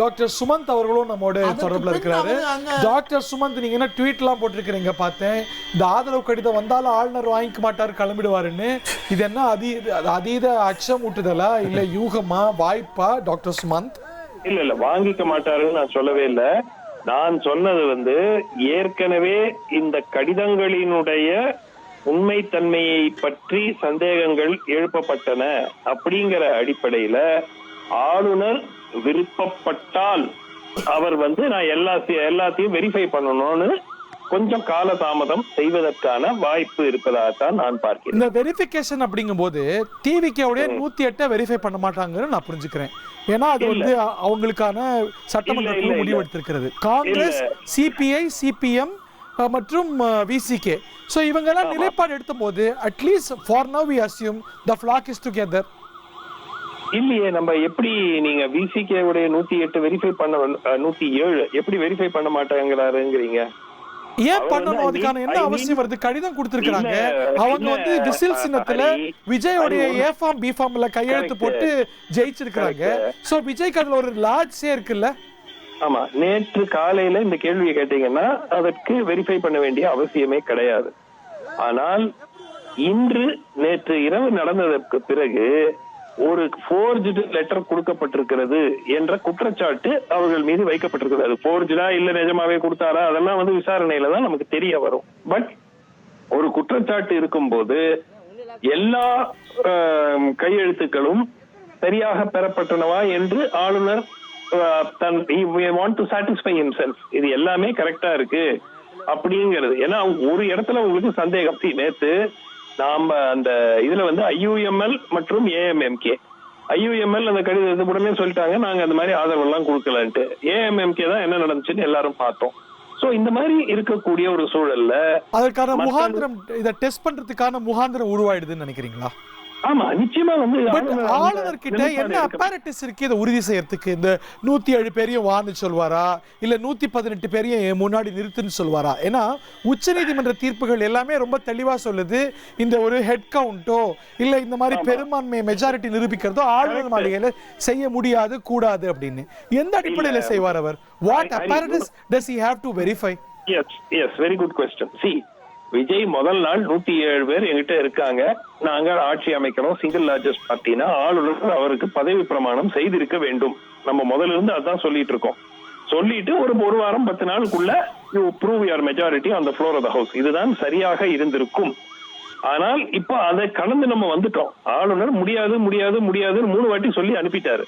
Doctor Sumanth அவர்களும் நம்மோட தொடர்பில் இருக்கிறாரு. டாக்டர் சுமந்த், நீங்க என்ன ட்வீட்லாம் போட்டிருக்கிறீங்க பார்த்தேன், இந்த ஆதரவு கடிதம் வந்தாலும் ஆளுநர் வாங்கிக்க மாட்டாரு கிளம்பிடுவாருன்னு. இது என்ன அதீத அச்சம் ஊட்டுதலா இல்ல யூகமா வாய்ப்பா டாக்டர் சுமந்த்? இல்ல வாங்கிக்க மாட்டாருன்னு நான் சொல்லவே இல்லை. நான் சொன்னது ஏற்கனவே இந்த கடிதங்களினுடைய உண்மைத்தன்மையை பற்றி சந்தேகங்கள் எழுப்பப்பட்டன அப்படிங்கிற அடிப்படையில ஆளுநர் விருப்பப்பட்டால் அவர் நான் எல்லாத்தையும் வெரிஃபை பண்ணணும்னு கொஞ்சம் கால தாமதம் செய்வதற்கான வாய்ப்பு இருப்பதாகத்தான் நான் பார்க்கிறேன். இந்த வெரிஃபிகேஷன் அப்படிங்கும்போது டிவிகேவுடைய 108 வெரிஃபை பண்ண மாட்டாங்கன்னு நான் புரிஞ்சுக்கிறேன். ஏன்னா அது அவங்களுக்கான சட்டமன்ற குழு முடிவெடுத்திருக்கிறது. காங்கிரஸ், சிபிஐ, சிபிஎம் மற்றும் விசிகே, ஸோ இவங்கெல்லாம் நிலைப்பாடு எடுத்த போது at least for now we assume the flag is together. இல்லையே, நம்ம எப்படி நீங்க விசிகே உடைய 108 வெரிஃபை பண்ண 107 எப்படி வெரிஃபை பண்ண மாட்டாங்கிறாருங்கிறீங்க? ஏன் பண்ணணும்? அதுக்கான என்ன அவசியம் வருது? கடிதம் கொடுத்திருக்காங்க. அவங்க விசில் சின்னத்துல விஜயோடைய ஏ ஃபார்ம் பி ஃபார்ம்ல கையெழுத்து போட்டு ஜெயிச்சிருக்காங்க. சோ விஜய்க்கு அதுல ஒரு லாட்ஸே இருக்குல்ல. ஆமா, நேற்று காலையில இந்த கேள்வியை கேட்டீங்கன்னா அதற்கு வெரிஃபை பண்ண வேண்டிய அவசியமே கிடையாது. ஆனால் நேற்று இரவு நடந்ததற்கு பிறகு ஒரு ஃபோர்ஜ்டு லெட்டர் கொடுக்கப்பட்டிருக்கிறது என்ற குற்றச்சாட்டு அவர்கள் மீது வைக்கப்பட்டிருக்கிறது. அது ஃபோர்ஜ்டா இல்ல நிஜமாவே கொடுத்தாரா அதெல்லாம் விசாரணையில தான் நமக்கு தெரிய வரும். பட் ஒரு குற்றச்சாட்டு இருக்கும்போது எல்லா கையெழுத்துக்களும் சரியாக பெறப்பட்டனவா என்று ஆளுநர் want to satisfy himself, இது எல்லாமே கரெக்டா இருக்கு அப்படிங்கிறது. ஏன்னா ஒரு இடத்துல உங்களுக்கு சந்தேகம். நேத்து நாம அந்த இதுல IUML மற்றும் AMMK, IUML அந்த கடிதத்தை உடனே சொல்லிட்டாங்க நாங்க அந்த மாதிரி ஆதரவு எல்லாம் கொடுக்கலன்ட்டு. AMMK தான் என்ன நடந்துச்சுன்னு எல்லாரும் பார்த்தோம். சோ இந்த மாதிரி இருக்கக்கூடிய ஒரு சூழல்ல அதற்கான முகாந்திரம், இதை டெஸ்ட் பண்றதுக்கான முகாந்திரம் உருவாயிடுதுன்னு நினைக்கிறீங்களா? ஆமா, நிச்சயமா ஆளுநர் கிட்ட என்ன அப்பரேட்டஸ் இருக்கு இதை உறுதி செய்யறதுக்கு? இந்த 107 பேரையும் வான்னு சொல்வாரா இல்ல 118 பேரையும் முன்னாடி நிறுத்துன்னு சொல்வாரா? ஏன்னா உச்ச நீதிமன்ற தீர்ப்புகள் எல்லாமே ரொம்ப தெளிவா சொல்லுது, இந்த ஒரு ஹெட் கவுண்டோ இல்ல இந்த மாதிரி பெரும்பான்மை மெஜாரிட்டி நிரூபிக்கிறதோ ஆளுநர் மாளிகையில செய்ய முடியாது, கூடாது அப்படின்னு. எந்த அடிப்படையில செய்வார் அவர்? What apparatus does he have to verify? Yes, very good question. See, Vijay முதல் நாள் 107 பேர் எங்கிட்ட இருக்காங்க, நாங்க ஆட்சி அமைக்கணும், சிங்கிள் லார்ஜஸ்ட் பார்ட்டினா ஆளுநர் அவருக்கு பதவி பிரமாணம் செய்திருக்க வேண்டும். நம்ம முதல்ல இருந்து அதான் சொல்லிட்டு இருக்கோம். சொல்லிட்டு ஒரு வாரம் 10 நாளுக்குள்ள you prove your majority on the floor of the house, இதுதான் சரியாக இருந்திருக்கும். ஆனால் இப்ப அதை கடந்து நம்ம வந்துட்டோம். ஆளுநர் முடியாது முடியாது முடியாதுன்னு 3 வாட்டி சொல்லி அனுப்பிட்டாரு.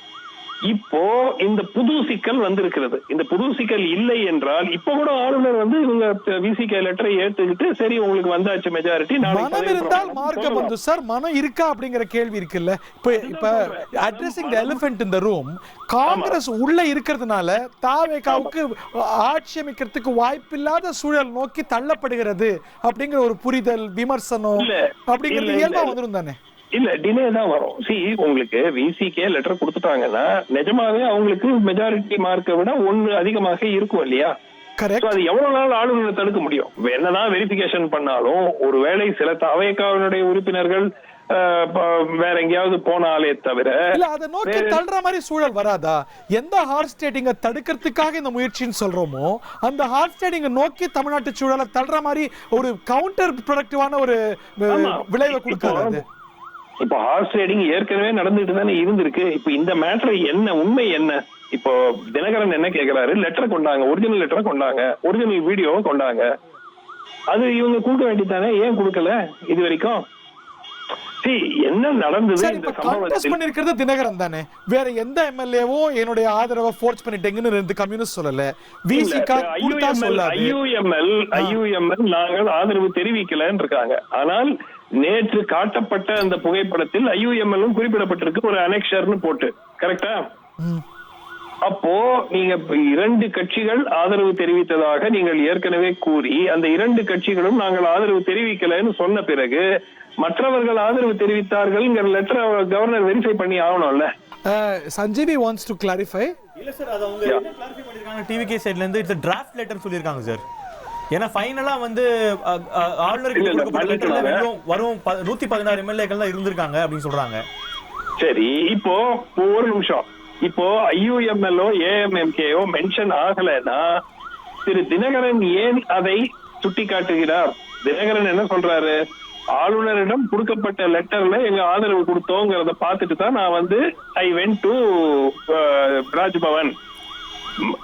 இப்போ இந்த புது சிக்கல் வந்திருக்கிறது. இந்த புது சிக்கல் இல்லை என்றால் இப்ப கூட ஆளுநர் இவங்க விசிகே லெட்டரை ஏத்துக்கிட்டு சரி உங்களுக்கு வந்தாச்சு மெஜாரிட்டி, மனம் இருந்தால் மார்க்கம் வந்து சார் மனம் இருக்கா அப்படிங்கிற கேள்வி இருக்குல்ல. இப்ப அட்ரஸிங் தி எலிஃபென்ட் இன் தி ரூம், காங்கிரஸ் உள்ள இருக்கிறதுனால தாவேகாவுக்கு ஆட்சி அமைக்கிறதுக்கு வாய்ப்பில்லாத சூழல் நோக்கி தள்ளப்படுகிறது அப்படிங்கிற ஒரு புரிதல், விமர்சனம் அப்படிங்கிறது இயல்பா வந்துரும் தானே? இல்ல, டிலே தான் வரும். உங்களுக்கு விசிகே லெட்டர் கொடுத்துட்டாங்கன்னா நிஜமாவே அவங்களுக்கு மெஜாரிட்டி மார்க்கை விட 1 அதிகமாக இருக்கும் இல்லையா? அது எவ்வளவு நாள் ஆளுநர் தடுக்க முடியும்? என்னதான் வெரிஃபிகேஷன் பண்ணாலும் ஒருவேளை சில தவேகாவினுடைய உறுப்பினர்கள் வேற எங்கேயாவது போனாலே தவிர அதை நோக்கி தள்ளுற மாதிரி சூழல் வராதா? எந்த ஹார்ஸ் ட்ரேடிங்க தடுக்கிறதுக்காக இந்த முயற்சின்னு சொல்றோமோ அந்த ஹார்ஸ் ட்ரேடிங்க நோக்கி தமிழ்நாட்டு சூழலை தள்ளுற மாதிரி ஒரு கவுண்டர் ப்ரொடக்டிவான ஒரு விளைவை கொடுக்காது. இப்போ ஹார்ஸ் ட்ரேடிங் ஏற்கனவே நடந்துட்டு தானே இருந்திருக்கு. இப்போ இந்த மேட்டர் என்ன, உண்மை என்ன? இப்போ தினகரன் என்ன கேக்குறாரு? லெட்டர் கொண்டாங்க, ஒரிஜினல் லெட்டரை கொண்டாங்க, ஒரிஜினல் வீடியோவை கொண்டாங்க. அது இவங்க கொடுக்க வேண்டியதானே, ஏன் கொடுக்கல இது வரைக்கும்? என்ன நடந்தது இந்த சம்பவத்தில்? தினகரன் தானே, வேற எந்த எம்எல்ஏவும் என்னுடைய ஆதரவை ஃபோர்ஸ் பண்ணிட்டேங்கன்னு 2 கம்யூனிஸ்ட் சொல்லல. IUML நாங்கள் ஆதரவு தெரிவிக்கலன்னு இருக்காங்க. ஆனால் நேற்று காட்டப்பட்ட அந்த புகைப்படத்தில் IUML குறிப்பிடப்பட்டிருக்கு ஒரு அனெக்ஷர்னு போட்டு, கரெக்டா? அப்போ நீங்க 2 கட்சிகள் ஆதரவு தெரிவித்ததாக நீங்கள் ஏற்கனவே கூறி அந்த 2 கட்சிகளும் நாங்கள் ஆதரவு தெரிவிக்கலன்னு சொன்ன பிறகு மற்றவர்கள் ஆதரவு தெரிவித்தார்கள் லெட்டர் கவர்னர் வெரிஃபை பண்ணி ஆகணும்ல. Sanjeevi wants to clarify. இல்ல சார், அது அவங்க என்ன கிளாரிஃபை பண்ணிருக்காங்க டிவிகே சைடுல இருந்து, இட்ஸ் டிராஃப்ட் லெட்டர் சொல்லிருக்காங்க சார். ஏன்னா ஃபைனலா ஆளுநருக்கு கொடுக்கப்பட்ட லெட்டர்ல வரும் 116 எம்எல்ஏக்கள் தான் இருந்திருக்காங்க அப்படின்னு சொல்றாங்க. சரி, இப்போ ஒரு நிமிஷம், இப்போ IUMLO AMMKO மென்ஷன் ஆகலைன்னா திரு தினகரன் ஏன் அதை சுட்டி காட்டுகிறார்? தினகரன் என்ன சொல்றாரு? ஆளுநரிடம் கொடுக்கப்பட்ட லெட்டர்ல எங்க ஆதரவு கொடுத்தோங்கிறத பார்த்துட்டு தான் நான் வந்து ஐ வென்ட் டு ராஜ்பவன்.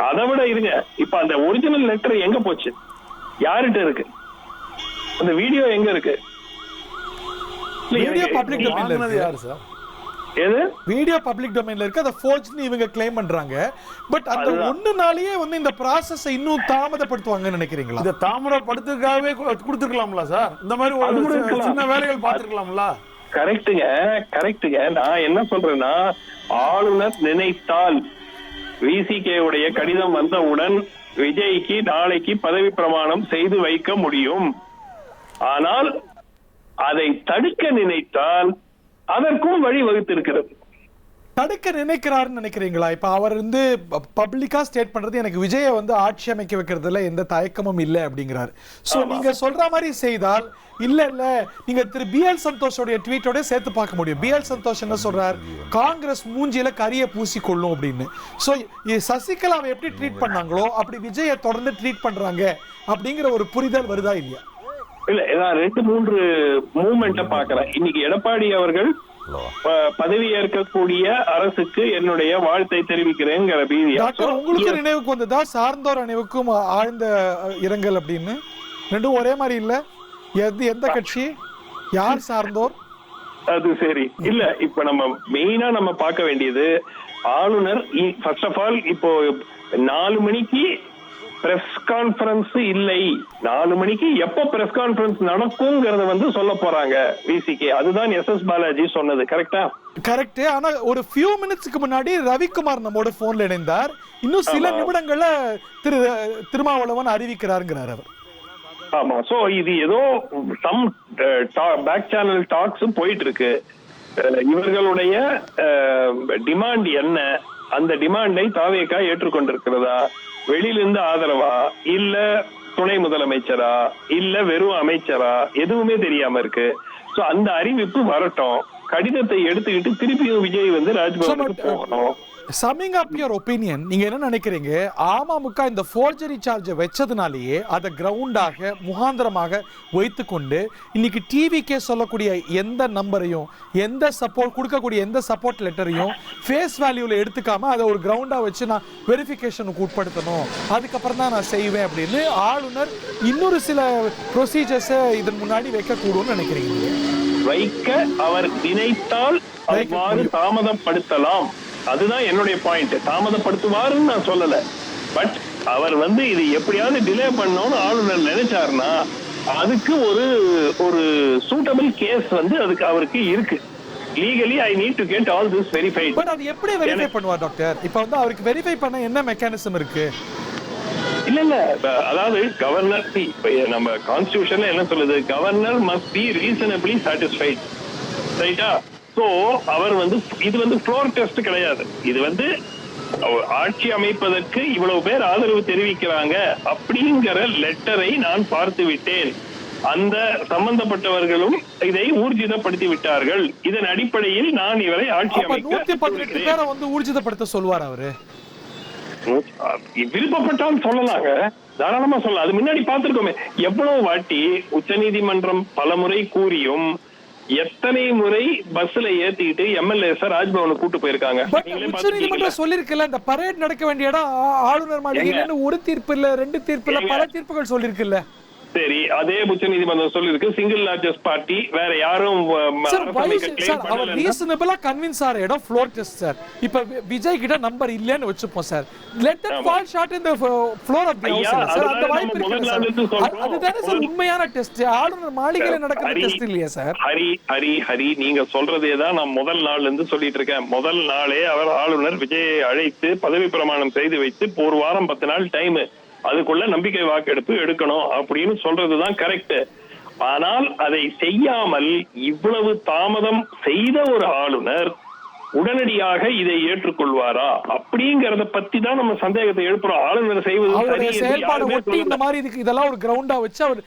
அதை விட இருங்க, இப்ப அந்த ஒரிஜினல் லெட்டர் எங்க போச்சு? யார்கிட்ட இருக்கு? அந்த வீடியோ எங்க இருக்கு? வீடியோ பப்ளிக் டொமைன்ல இருக்கு. யாரு சார்? எது வீடியோ பப்ளிக் டொமைன்ல இருக்கு. அத ஃபோர்ஜ்னு இவங்க கிளைம் பண்றாங்க. பட் அந்த ஒண்ணு நாளையே வந்து இந்த process இன்னும் தாமதப்படுத்துவாங்கன்னு நினைக்கிறீங்களா? இந்த தாமதப்படுத்துறதுக்காகவே கொடுத்துருக்கலாம்ல சார்? இந்த மாதிரி ஒரு சின்ன வேலைகள் பார்த்துருக்கலாம்ல? கரெக்டுங்க. நான் என்ன சொல்றேன்னா, ஆளுநர் நினைத்தால் விசிகே உடைய கடிதம் வந்தவுடன் விஜய்க்கு நாளைக்கு பதவி பிரமாணம் செய்து வைக்க முடியும். ஆனால் அதை தடுக்க நினைத்தால் அதற்கும் வழி வகுத்திருக்கிறது. தடுக்க நினைக்கிறாருன்னு நினைக்கிறீங்களா? இப்ப அவர் வந்து பப்ளிக்கா ஸ்டேட் பண்றது எனக்கு விஜயை வந்து ஆட்சி அமைக்க வைக்கிறதுல எந்த தயக்கமும் இல்லை அப்படிங்கிறாரு. சோ நீங்க சொல்ற மாதிரி செய்தால் இல்ல நீங்க திரு BL சந்தோஷோட ட்வீட்டோட சேர்த்து பார்க்க முடியும். BL சந்தோஷ் என்ன சொல்றார்? காங்கிரஸ் மூஞ்சில கரிய பூசி கொள்ளும் அப்படின்னு. சோ சசிகலாவை எப்படி ட்ரீட் பண்ணாங்களோ அப்படி விஜயை தொடர்ந்து ட்ரீட் பண்றாங்க அப்படிங்கிற ஒரு புரிதல் வருதா இல்லையா? இல்ல, நான் 2-3 மூவ்மெண்ட பாக்குறேன். இன்னைக்கு எடப்பாடி அவர்கள் பதவி ஏற்கக்கூடிய அரசுக்கு என்னுடைய வாழ்த்தை தெரிவிக்கிறேங்கிற பீதியா. உங்களுக்கு நினைவுக்கு வந்ததா சார்ந்தோர் நினைவுக்கும் ஆழ்ந்த இரங்கல் அப்படின்னு? ரெண்டும் ஒரே மாதிரி இல்ல? எந்த கட்சி, யார் சார்ந்தோர்? அது சரி. இல்ல, இப்ப நம்ம மெயினா நம்ம பார்க்க வேண்டியது ஆளுநர் ஃபர்ஸ்ட் ஆஃப் ஆல் இப்போ 4 மணிக்கு பிரஸ் கான்பரன்ஸ் இல்லை. 4 மணிக்கு எப்ப பிரஸ் கான்பரன்ஸ் நடக்கும்ங்கறத வந்து சொல்ல போறாங்க விசிகே. அதுதான் SS பாலாஜி சொன்னது. கரெக்டா? கரெக்ட். ஆனா ஒரு few minutesக்கு முன்னாடி ரவிக்குமார் நம்மோட போன்ல இணைந்தார். இன்னும் சில நிமிடங்கள்ல திருமாவளவன் அறிவிக்கிறாருங்கிறார் அவர். ஆமா. சோ இது ஏதோ சம் பேக் சேனல் டாக்ஸ் போயிட்டு இருக்கு. இவர்களுடைய டிமாண்ட் என்ன? அந்த டிமாண்டை தாவேகா ஏற்றுக்கொண்டிருக்கிறதா? வெளியிலிருந்து ஆதரவா, இல்ல துணை முதலமைச்சரா, இல்ல வெறும் அமைச்சரா, எதுவுமே தெரியாம இருக்கு. சோ அந்த அறிவிப்பு வரட்டும். கடிதத்தை எடுத்துக்கிட்டு திருப்பியும் விஜய் வந்து ராஜ்பவனுக்கு போகணும். சம்மிங் அப் யுவர் ஒப்பீனியன், நீங்க என்ன நினைக்கிறீங்க? அமமுக இந்த ஃபோர்ஜரி சார்ஜை வச்சதுனாலேயே அதை கிரவுண்டாக முகாந்திரமாக வைத்துக்கொண்டு இன்னைக்கு டிவிக்கே சொல்லக்கூடிய எந்த நம்பரையும், எந்த சப்போர்ட் கொடுக்கக்கூடிய எந்த சப்போர்ட் லெட்டரையும் ஃபேஸ் வேல்யூல எடுத்துக்காம அதை ஒரு கிரவுண்டா வச்சு நான் வெரிஃபிகேஷனுக்கு உட்படுத்தணும், அதுக்கப்புறம் தான் நான் செய்வேன் அப்படின்னு ஆளுநர் இன்னொரு சில ப்ரொசீஜர்ஸை இதன் முன்னாடி வைக்கக்கூடும்னு நினைக்கிறீங்க? வைக்க அவர் நினைத்தால் அவ்வாறு தாமதப்படுத்தலாம். அதுதான் என்னுடைய பாயிண்ட். தாமதப்படுத்துவாருன்னு நான் சொல்லல. பட் அவர் வந்து இது எப்படியாவது டிலே பண்ணணும்னு ஆளுநர் நினைச்சாருன்னா அதுக்கு ஒரு சூட்டபிள் கேஸ் வந்து அதுக்கு அவருக்கு இருக்கு. Legally I need to get all this verified. But அது எப்படி வெரிஃபை பண்ணுவார் டாக்டர்? இப்போ வந்து அவருக்கு வெரிஃபை பண்ண என்ன மெக்கானிசம் இருக்கு? இல்ல அதாவது கவர்னர் நம்ம கான்ஸ்டிடியூஷன்ல என்ன சொல்லுது? Governor must be reasonably satisfied. ரைட்டா? சோ அவர் வந்து இது வந்து ஃப்ளோர் டெஸ்ட் கிடையாது. இது வந்து ஆட்சி அமைப்பதற்கு இவ்வளவு பேர் ஆதரவு தெரிவிக்கிறாங்க அப்படிங்கிற லெட்டரை நான் பார்த்து விட்டேன். அந்த சம்பந்தப்பட்டவர்களும் இதை ஊர்ஜிதப்படுத்தி விட்டார்கள். இதன் அடிப்படையில் நான் இவரை ஆட்சி அமைக்க 118 பேரை வந்து ஊர்ஜிதப்படுத்த சொல்வார் அவரு. விருப்பப்பட்டால் சொல்லலாங்க, தாராளமா சொல்லலாம். அது முன்னாடி பார்த்திருக்கோமே எவ்வளவு வாட்டி உச்சநீதிமன்றம் பலமுறை கூறியும் எத்தனை முறை பஸ்ல ஏத்திட்டு MLAs ராஜ்பவனுக்கு கூட்டு போயிருக்காங்க. உச்சநீதிமன்றம் சொல்லிருக்கல இந்த பரேட் நடக்க வேண்டிய இடம் ஆளுநர் மாளிகைன்னு ஒரு தீர்ப்பு இல்ல, 2 தீர்ப்பு இல்ல, பல தீர்ப்புகள் சொல்லிருக்குல்ல. சரி, அதே உச்சநீதிமன்றம் சொல்லிருக்கு சிங்கிள் லார்ஜஸ்ட் பார்ட்டி வேற யாரும் அவர் ரீசனபிளா கன்வின்ஸ் ஆற இடம் ஃப்ளோர் டெஸ்ட் சார். இப்ப விஜய் கிட்ட நம்பர் இல்லன்னு வெச்சுப்போம் sir. Let that fall short in the floor of the house sir. அந்த வாய்ப்பு இருக்கு. அதுதானே சார் உண்மையான டெஸ்ட். ஆளுநர் மாளிகையில நடக்கிற டெஸ்ட் இல்லையா சார்? ஹரி நீங்க சொல்றதே தான் நான் முதல் நாள்ல இருந்து சொல்லிட்டு இருக்கேன். முதல் நாளே அவர் ஆளுநர் விஜயை அழைத்து பதவி பிரமாணம் செய்து வைத்து ஒரு வாரம் 10 நாள் டைம், அதுக்குள்ள நம்பிக்கை வாக்கெடுப்பு எடுக்கணும் அப்படின்னு சொல்றதுதான் கரெக்ட். ஆனால் அதை செய்யாமல் இவ்வளவு தாமதம் செய்த ஒரு ஆளுநர் உடனடியாக இதை ஏற்றுக்கொள்வாரா அப்படிங்கறத பத்தி தான் நம்ம சந்தேகத்தை எழுப்புறோம். ஆளுநர் செய்வது அவருடைய சரி என்று செயல்பாடு யாருமே ஒட்டி இந்த மாதிரி இதுக்கு இதெல்லாம் ஒரு கிரவுண்டா வச்சு அவர்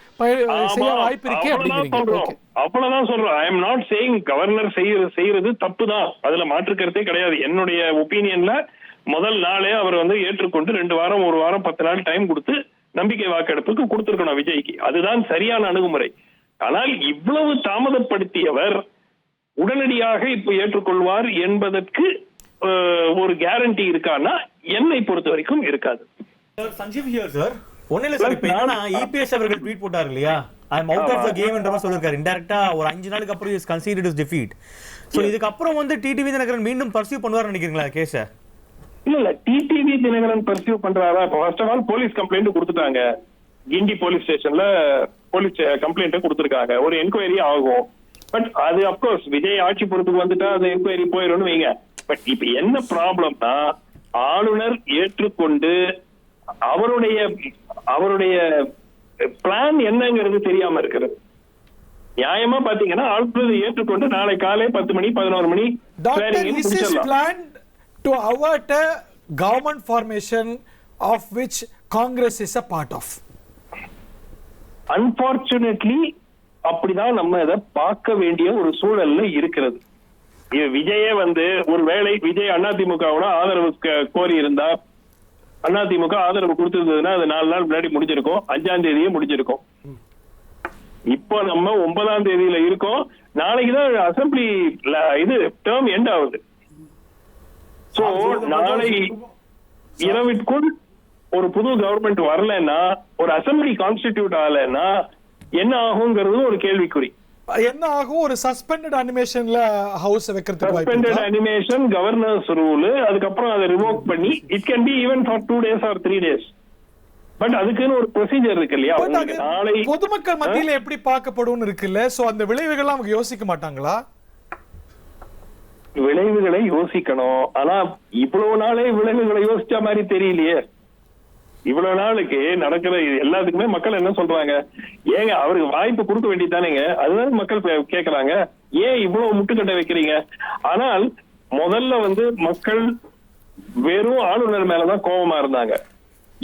செய்ய வாய்ப்பு இருக்கே அப்படிங்கிறீங்க. ஓகே, அவ்வளவுதான் சொல்றோம். I am not saying governor செய்யறது தப்பு தான், அதுல மாற்றுக்கிறதே கிடையாது. என்னுடைய ஒப்பீனியன்ல முதல் நாளே அவர் வந்து ஏற்றுக்கொண்டு 2 வாரம் 1 வாரம் 10 நாள் டைம் கொடுத்து நம்பிக்கை வாக்கெடுப்புக்கு கொடுத்திருக்கணும் விஜய்க்கு. அதுதான் சரியான அணுகுமுறை. ஆனால் இவ்வளவு தாமதப்படுத்தியவர் உடனடியாக இப்ப ஏற்றுக்கொள்வார் என்பதற்கு ஒரு கேரண்டி இருக்கான்னா என்னை பொறுத்த வரைக்கும் இருக்காது. Sanjeev here sir. ஒண்ணு இல்ல சார், இப்ப என்னன்னா இபிஎஸ் அவர்கள் ட்வீட் போட்டார் இல்லையா, ஐ அம் அவுட் ஆஃப் தி கேம் என்ற மாதிரி சொல்லிருக்காரு. இன்டைரக்டா ஒரு 5 நாளுக்கு அப்புறம் is considered is defeat. So இதுக்கு அப்புறம் வந்து டிடிவி தினகரன் மீண்டும் பர்சியூ பண்ணுவார் நினைக்கிறீங்களா கேஸ? இல்ல டிடிவி தினகரன் பர்சியூ பண்றாரா? First of all police complaint கொடுத்துட்டாங்க. கிண்டி போலீஸ் ஸ்டேஷன்ல போலீஸ் கம்ப்ளைண்ட் கொடுத்திருக்காங்க. ஒரு என்கொயரி ஆகும். பட் அது அப்கோர்ஸ் விஜய் ஆட்சி பொறுப்புக்கு வந்துட்டா அந்த என்கொயரி போயிடும்னு வைங்க. பட் இப்ப என்ன ப்ராப்ளம்னா ஆளுநர் ஏற்றுக்கொண்டு அவருடைய பிளான் என்னங்கிறது தெரியாம இருக்கிறது. நியாயமா பாத்தீங்கன்னா ஆளுநர் ஏற்றுக்கொண்டு நாளை காலை 10 மணி 11 மணி to avert a government formation of which Congress is a part of. Unfortunately அப்படிதான் நம்ம இதை பார்க்க வேண்டிய ஒரு சூழல்ல இருக்கிறது. விஜயே வந்து ஒருவேளை விஜய் அதிமுகவோட ஆதரவு கோரி இருந்தா, அதிமுக ஆதரவு கொடுத்திருந்ததுன்னா அது 4 நாள் முன்னாடி முடிஞ்சிருக்கும், 5ஆம் தேதியே முடிஞ்சிருக்கும். இப்போ நம்ம 9ஆம் தேதியில இருக்கோம். நாளைக்குதான் அசம்பிளி இது டேர்ம் எண்ட் ஆகுது. சோ நாளை இரவிற்குள் ஒரு புது கவர்மெண்ட் வரலன்னா, ஒரு அசம்பிளி கான்ஸ்டிடியூட் ஆகலன்னா என்ன ஆகுங்கிறது ஒரு கேள்விக்குறி. என்ன ஆகும்? ஒரு சஸ்பெண்டட் அனிமேஷன்ல ஹவுஸ் வைக்கிறதுக்கு வாய்ப்பு சஸ்பெண்டட் அனிமேஷன் கவர்னர்ஸ் ரூல், அதுக்கப்புறம் அதை ரிவோக் பண்ணி it can be even for 2 days or 3 days. But அதுக்குன்னு ஒரு ப்ரொசீஜர் இருக்கு இல்லையா? நாளை பொதுமக்கள் மத்தியில எப்படி பார்க்கப்படும் இருக்குல்ல, சோ அந்த விளைவுகள் அவங்க யோசிக்க மாட்டாங்களா? விளைவுகளை யோசிக்கணும். ஆனா இவ்வளவு நாளே விளைவுகளை யோசிச்ச மாதிரி தெரியலையே. இவ்வளவு நாளுக்கு நடக்கிற எல்லாத்துக்குமே மக்கள் என்ன சொல்றாங்க, ஏங்க அவருக்கு வாய்ப்பு கொடுக்க வேண்டியதானேங்க, அதுதான் மக்கள் கேக்குறாங்க. ஏன் இவ்வளவு முட்டுக்கட்டை வைக்கிறீங்க? ஆனால் முதல்ல வந்து மக்கள் வெறும் ஆளுநர் மேலதான் கோபமா இருந்தாங்க.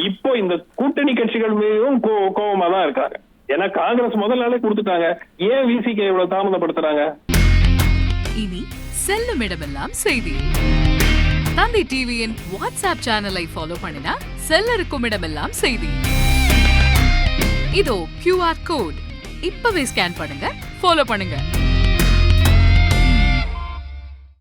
இப்போ இந்த கூட்டணி கட்சிகள் மீதும் கோபமா தான் இருக்காங்க. ஏன்னா காங்கிரஸ் முதல் நாளே கொடுத்துட்டாங்க. ஏன் விசிகே இவ்வளவு தாமதப்படுத்துறாங்க? இனி செல்லும் இடமெல்லாம் செய்தி. தந்தை டிவியின் வாட்ஸ்அப் சேனலை ஃபாலோ பண்ணினா செல்ல இருக்கும் இடமெல்லாம் செய்தி. இதோ QR கோட், இப்பவே ஸ்கேன் பண்ணுங்க, ஃபாலோ பண்ணுங்க.